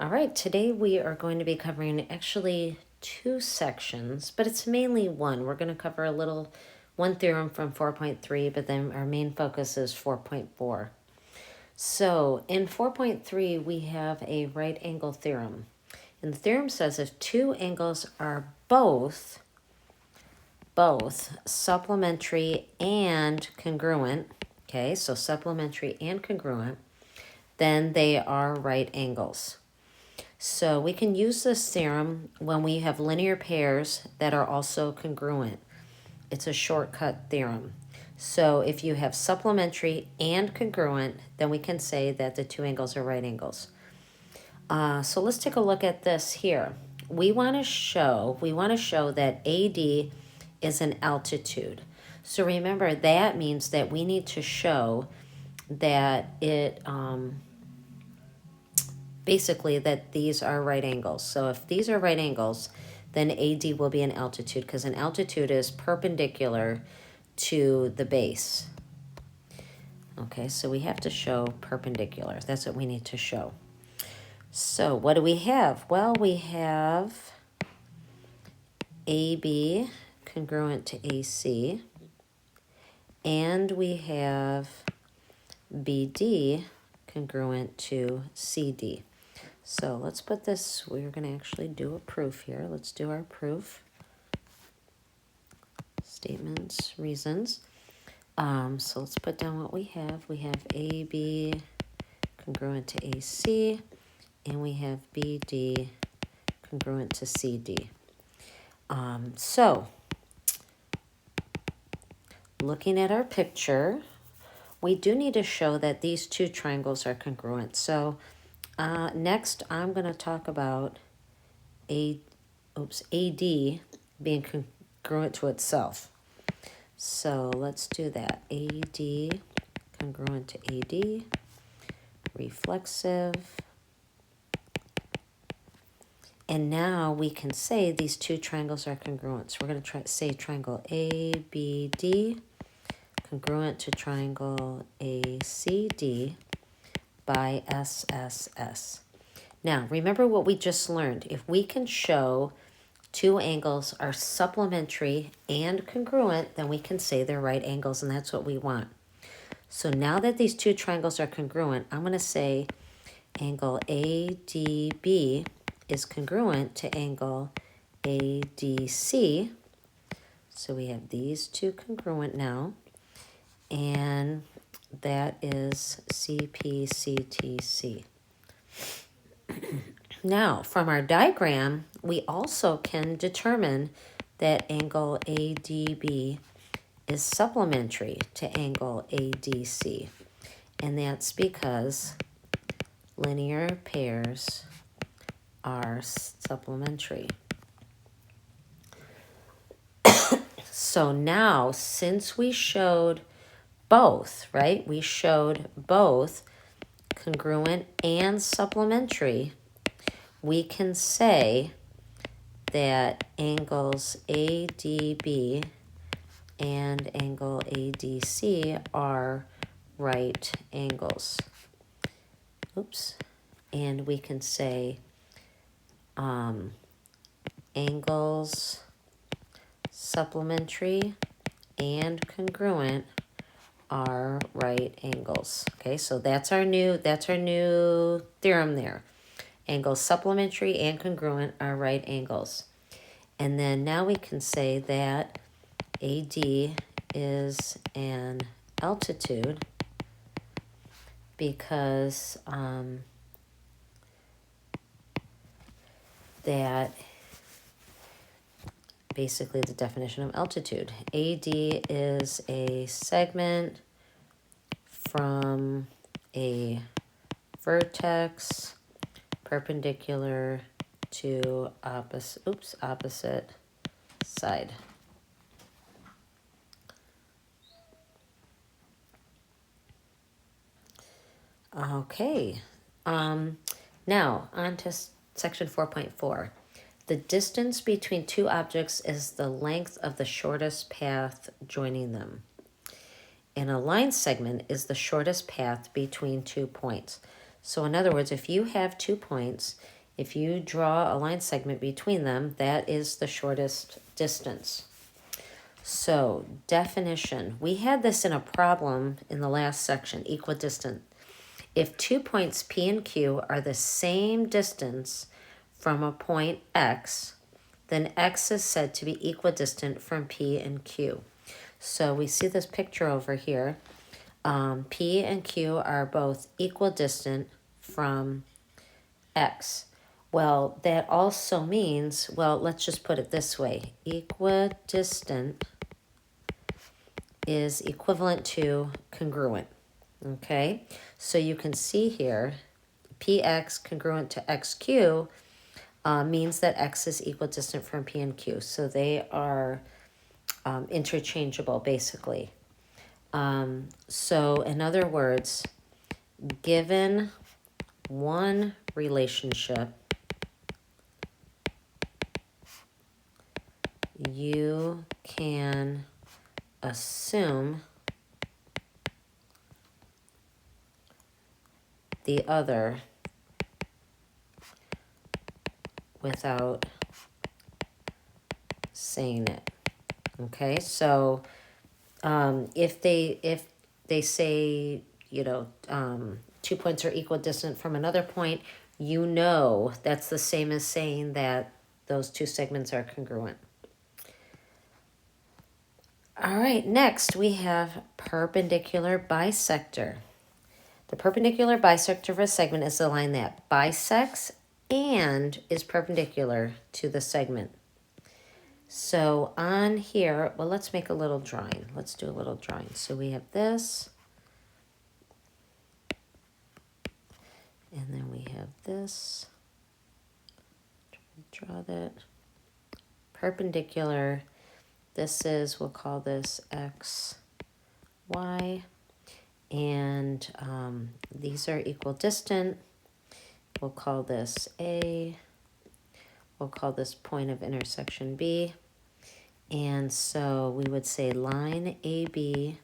All right, today we are going to be covering actually two sections, but it's mainly one. We're going to cover one theorem from 4.3, but then our main focus is 4.4. So in 4.3, we have a right angle theorem. And the theorem says if two angles are both supplementary and congruent, okay, so supplementary and congruent, then they are right angles. So we can use this theorem when we have linear pairs that are also congruent. It's a shortcut theorem. So if you have supplementary and congruent, then we can say that the two angles are right angles. So let's take a look at this here. We want to show that AD is an altitude. So remember, that means that we need to show that basically that these are right angles. So if these are right angles, then AD will be an altitude because an altitude is perpendicular to the base. Okay, so we have to show perpendicular. That's what we need to show. So what do we have? Well, we have AB congruent to AC, and we have BD congruent to CD. So let's put this, we're going to actually do a proof here. Let's do our proof. Statements, reasons. So let's put down what we have. We have AB congruent to AC, and we have BD congruent to CD. So looking at our picture, we do need to show that these two triangles are congruent. So next, I'm going to talk about AD being congruent to itself. So let's do that. AD congruent to AD, reflexive. And now we can say these two triangles are congruent. So we're going to say triangle ABD congruent to triangle ACD by SSS. Now, remember what we just learned. If we can show two angles are supplementary and congruent, then we can say they're right angles, and that's what we want. So now that these two triangles are congruent, I'm going to say angle ADB is congruent to angle ADC. So we have these two congruent now, and that is CPCTC. Now, from our diagram, we also can determine that angle ADB is supplementary to angle ADC. And that's because linear pairs are supplementary. So now, since we showed both, right? We showed both congruent and supplementary. We can say that angles ADB and angle ADC are right angles. Oops. And we can say angles supplementary and congruent are right angles. Okay, so that's our new theorem there. Angles supplementary and congruent are right angles. And then now we can say that AD is an altitude because that basically the definition of altitude. AD is a segment from a vertex perpendicular to opposite side. Okay. Now on to section 4.4. The distance between two objects is the length of the shortest path joining them. And a line segment is the shortest path between 2 points. So in other words, if you have 2 points, if you draw a line segment between them, that is the shortest distance. So definition, we had this in a problem in the last section, equidistant. If 2 points P and Q are the same distance from a point X, then X is said to be equidistant from P and Q. So we see this picture over here. P and Q are both equidistant from X. Well, that also means, well, let's just put it this way. Equidistant is equivalent to congruent. Okay, so you can see here, px congruent to xq means that x is equidistant from p and q. So they are interchangeable, basically. So in other words, given one relationship, you can assume the other without saying it. Okay, so if they say, 2 points are equidistant from another point, you know that's the same as saying that those two segments are congruent. All right, next we have perpendicular bisector. The perpendicular bisector of a segment is the line that bisects and is perpendicular to the segment. So on here, well, let's make a little drawing. Let's do a little drawing. So we have this, and then we have this. Draw that. Perpendicular. This is, we'll call this X, Y. And these are equidistant. We'll call this A. We'll call this point of intersection B. And so we would say line AB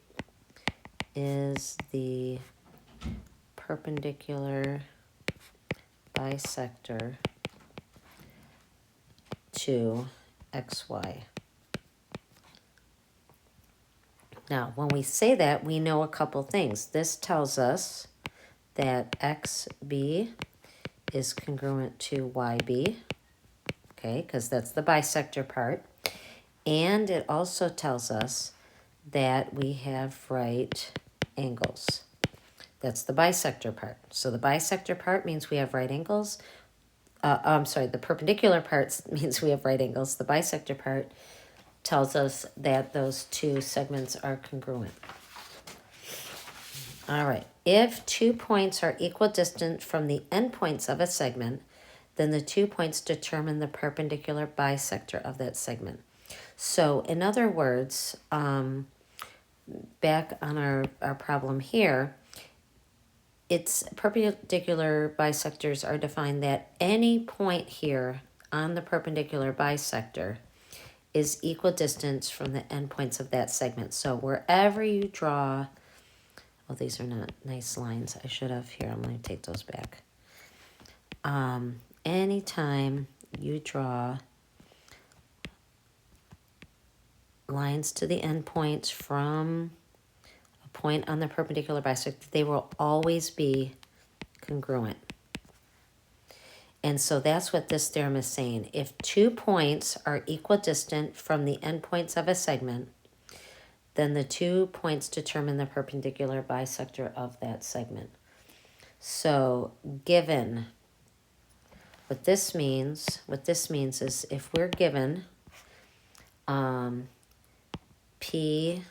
is the perpendicular bisector to XY. Now, when we say that, we know a couple things. This tells us that XB is congruent to YB, okay, because that's the bisector part. And it also tells us that we have right angles. That's the bisector part. So the bisector part means we have right angles. The perpendicular part means we have right angles. The bisector part tells us that those two segments are congruent. All right. If 2 points are equidistant from the endpoints of a segment, then the 2 points determine the perpendicular bisector of that segment. So in other words, back on our problem here, its perpendicular bisectors are defined that any point here on the perpendicular bisector is equidistant from the endpoints of that segment. So wherever you draw, well, these are not nice lines. I should have here. I'm going to take those back. Anytime you draw lines to the endpoints from a point on the perpendicular bisector, they will always be congruent. And so that's what this theorem is saying. If 2 points are equidistant from the endpoints of a segment, then the 2 points determine the perpendicular bisector of that segment. So given, what this means is if we're given P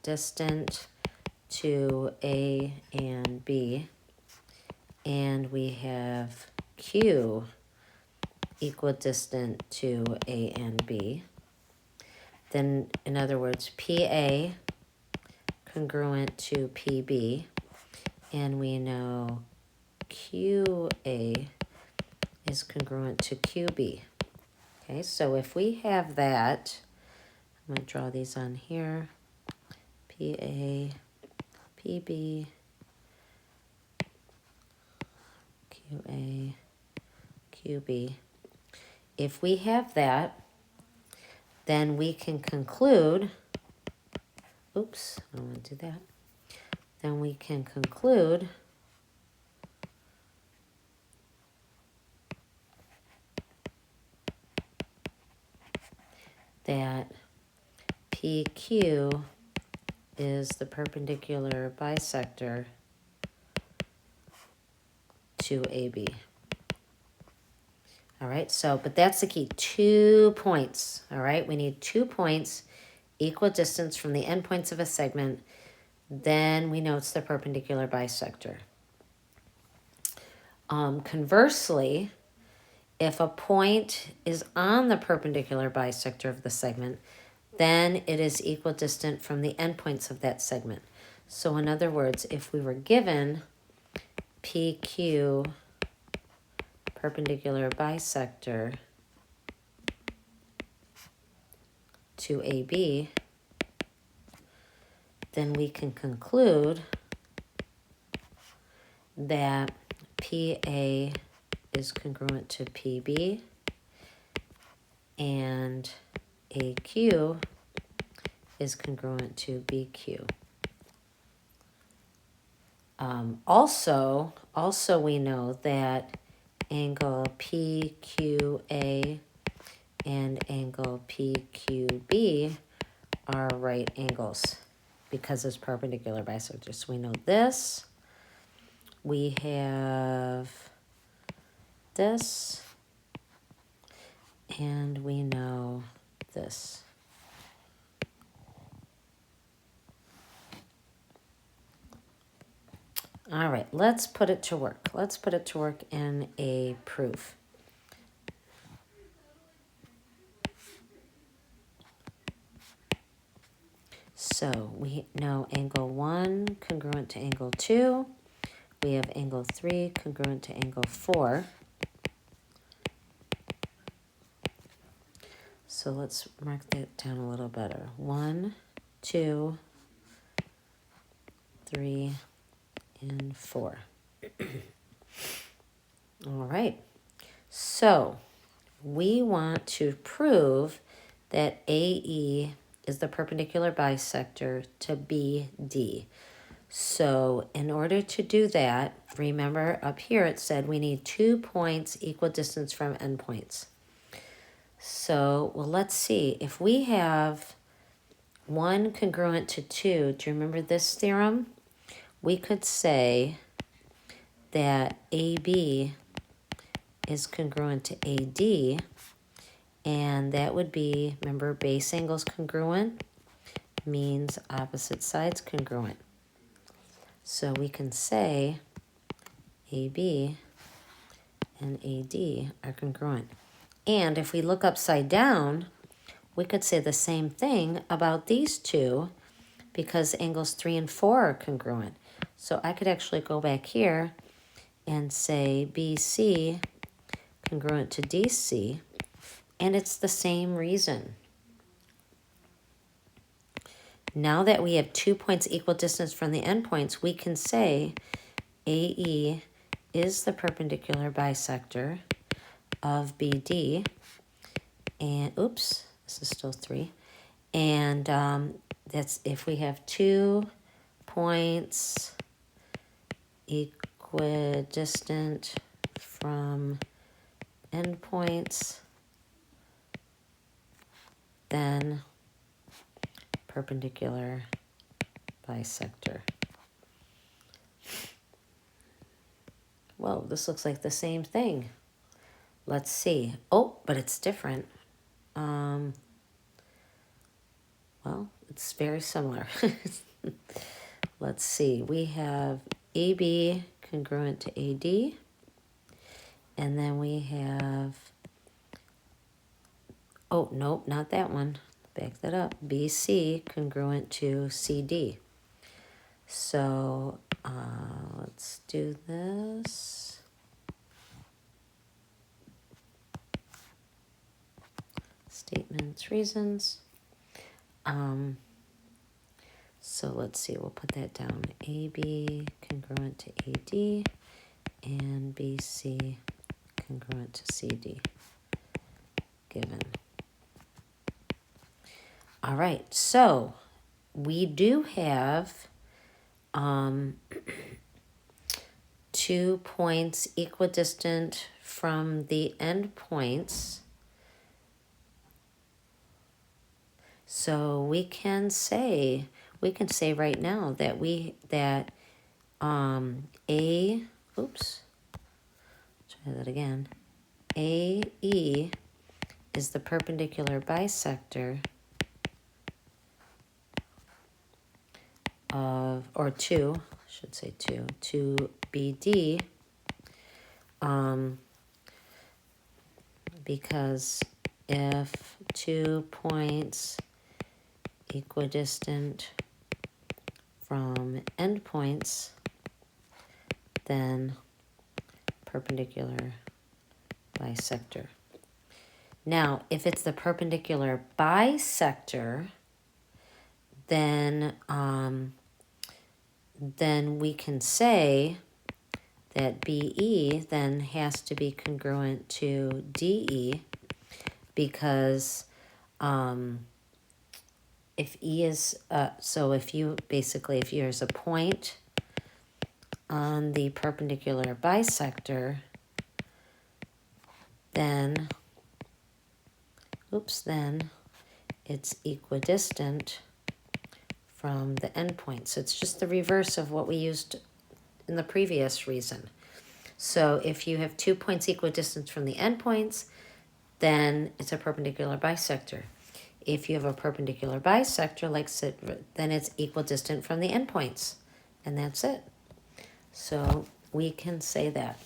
distant to A and B, and we have Q equidistant to A and B, then in other words, PA congruent to PB, and we know QA is congruent to QB. Okay, so if we have that, I'm going to draw these on here. PA, PB, QA, QB. If we have that, then we can conclude, oops, I don't want to do that. Then we can conclude that PQ is the perpendicular bisector to AB. All right, so, but that's the key, 2 points, all right? We need 2 points, equal distance from the endpoints of a segment, then we know it's the perpendicular bisector. Conversely, if a point is on the perpendicular bisector of the segment, then it is equidistant from the endpoints of that segment. So in other words, if we were given PQ perpendicular bisector to AB, then we can conclude that PA is congruent to PB and AQ is congruent to BQ. Also we know that angle PQA and angle PQB are right angles because it's perpendicular bisectors. So we know this. We have this. And we know this. All right, let's put it to work. Let's put it to work in a proof. So we know angle 1 congruent to angle 2. We have angle 3 congruent to angle 4. So let's mark that down a little better. 1, 2, 3, and 4. All right. So we want to prove that AE is the perpendicular bisector to BD. So in order to do that, remember up here it said we need 2 points equidistant from endpoints. So, well, let's see. If we have 1 congruent to 2, do you remember this theorem? We could say that AB is congruent to AD, and that would be, remember, base angles congruent means opposite sides congruent. So we can say AB and AD are congruent. And if we look upside down, we could say the same thing about these two because angles 3 and 4 are congruent. So I could actually go back here and say BC congruent to DC, and it's the same reason. Now that we have 2 points equidistant from the endpoints, we can say AE is the perpendicular bisector of BD, and oops, this is still 3, and that's if we have 2 points equidistant from endpoints, then perpendicular bisector. Whoa, this looks like the same thing. Let's see. Oh, but it's different. Well, it's very similar. Let's see. We have AB congruent to AD. And then we have, oh, nope, not that one. Back that up. BC congruent to CD. So let's do this. Statements, reasons. So let's see, we'll put that down. AB congruent to AD and BC congruent to CD, given. All right, so we do have 2 points equidistant from the endpoints. So we can say right now that try that again. AE is the perpendicular bisector of, or 2, I should say 2, to BD, because if 2 points equidistant from endpoints, then perpendicular bisector. Now, if it's the perpendicular bisector, then we can say that BE then has to be congruent to DE, because if E is, so if there's a point on the perpendicular bisector, then it's equidistant from the endpoint. So it's just the reverse of what we used in the previous reason. So if you have 2 points equidistant from the endpoints, then it's a perpendicular bisector. If you have a perpendicular bisector, then it's equidistant from the endpoints. And that's it. So we can say that.